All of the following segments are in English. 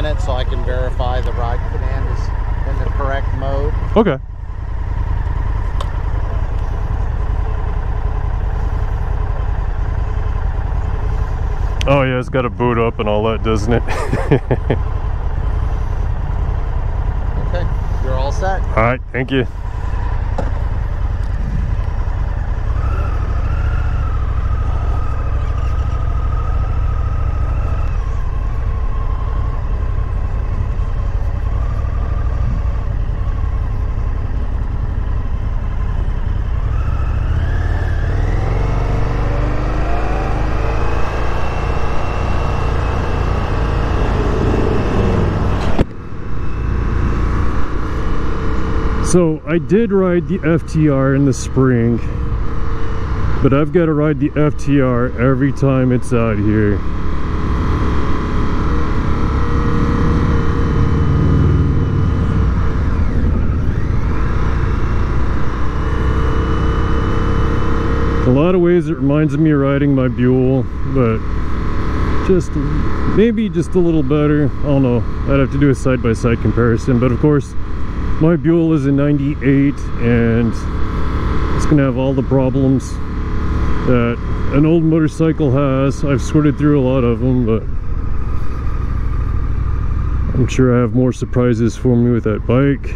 minute so I can verify the ride command is in the correct mode. Okay. Oh yeah, it's got to boot up and all that, doesn't it? Okay, you're all set. All right, thank you. So I did ride the FTR in the spring, but I've got to ride the FTR every time it's out here. In a lot of ways it reminds me of riding my Buell, but just maybe just a little better. I don't know, I'd have to do a side-by-side comparison, but of course my Buell is a 98 and it's gonna have all the problems that an old motorcycle has. I've sorted through a lot of them, but I'm sure I have more surprises for me with that bike.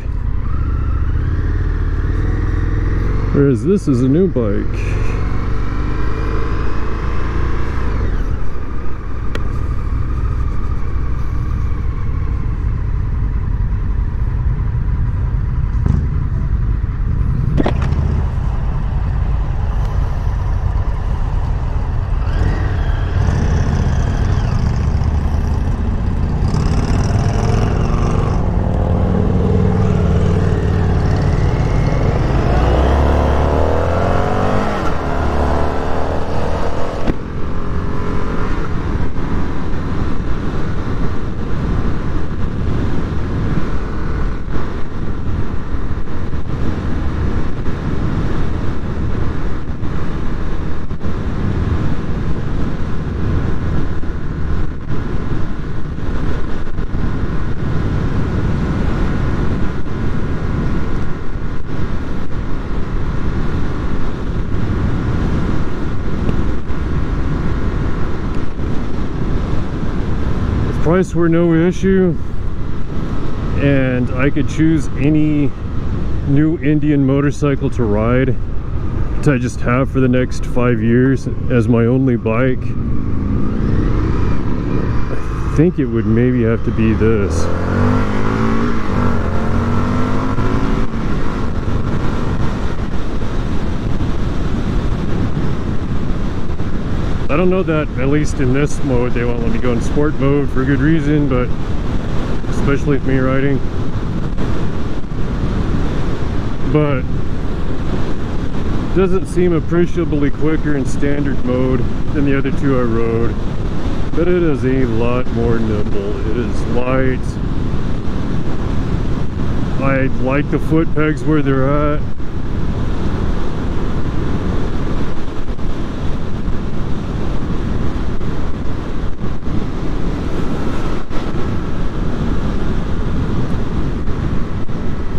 Whereas this is a new bike. Price were no issue and I could choose any new Indian motorcycle to ride to just have for the next 5 years as my only bike, I think it would maybe have to be this. I don't know that, at least in this mode, they won't let me go in sport mode for good reason, but especially with me riding. But it doesn't seem appreciably quicker in standard mode than the other two I rode. But it is a lot more nimble. It is light. I like the foot pegs where they're at.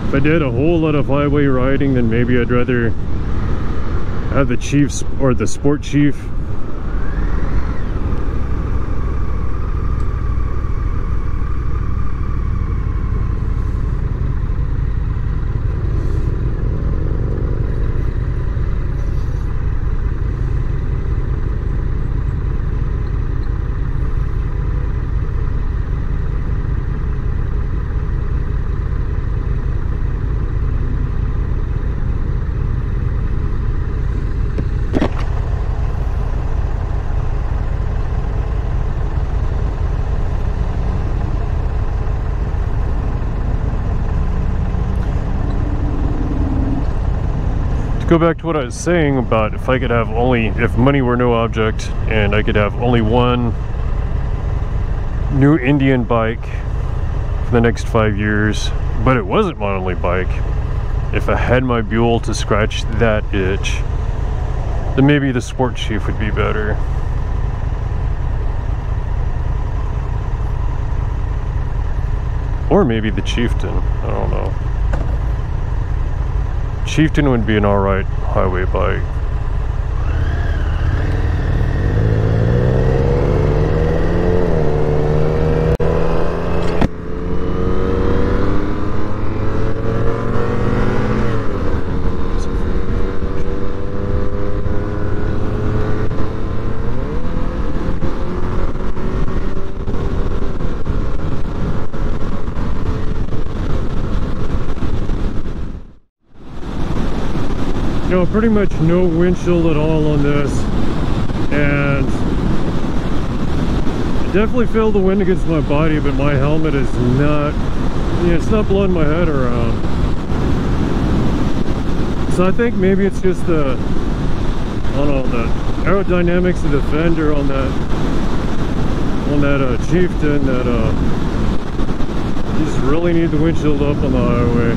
If I did a whole lot of highway riding, then maybe I'd rather have the Chiefs or the Sport Chief. Go back to what I was saying about if I could have only, if money were no object and I could have only one new Indian bike for the next 5 years, but it wasn't my only bike, if I had my Buell to scratch that itch, then maybe the Sport Chief would be better. Or maybe the Chieftain, I don't know. Chieftain would be an alright highway bike. No, pretty much no windshield at all on this, and I definitely feel the wind against my body, but my helmet is not, it's not blowing my head around. So I think maybe it's just the, I don't know, the aerodynamics of the fender on that Chieftain that you just really need the windshield up on the highway.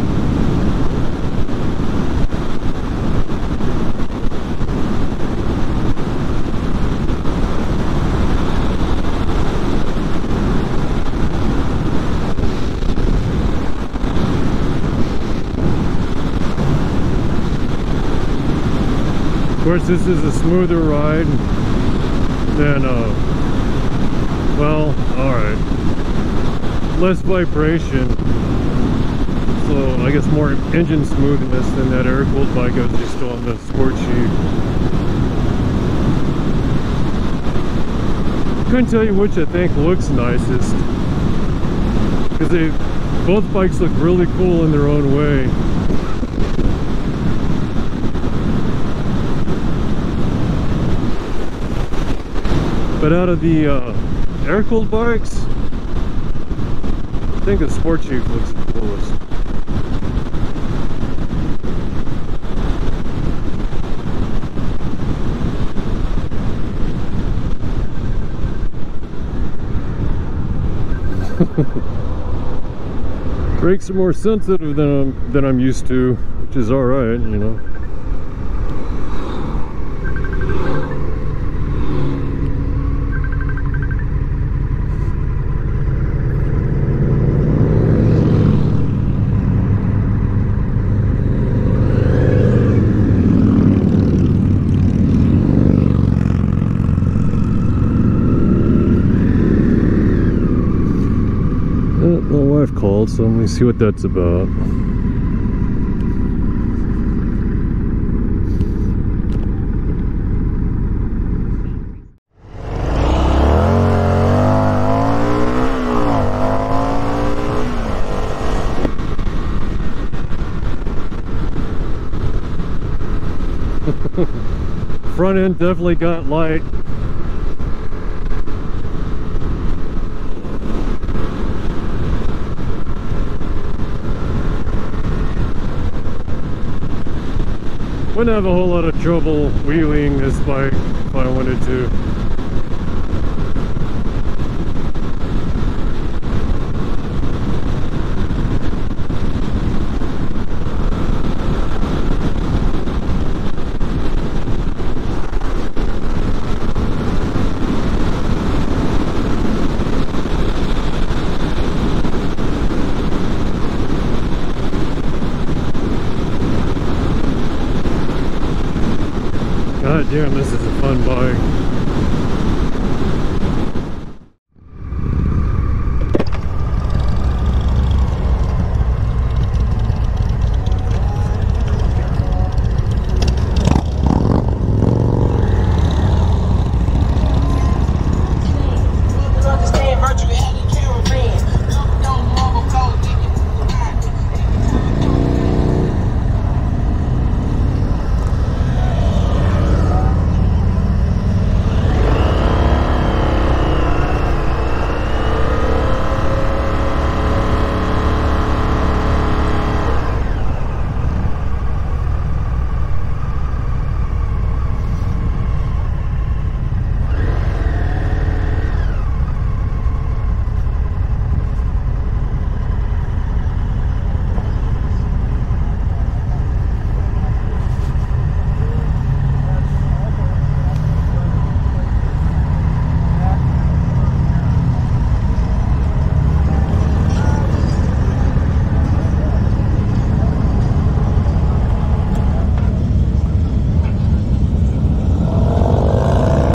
Of course, this is a smoother ride than, well, alright, less vibration, so I guess more engine smoothness than that air-cooled bike I was just on the Sport Sheet. Couldn't tell you which I think looks nicest, because both bikes look really cool in their own way. But out of the air-cooled bikes, I think the Sport Chief looks the coolest. Brakes are more sensitive than I'm used to, which is alright, you know. My wife called, so let me see what that's about. Front end definitely got light. Wouldn't have a whole lot of trouble wheeling this bike if I wanted to. God damn, this is a fun bike.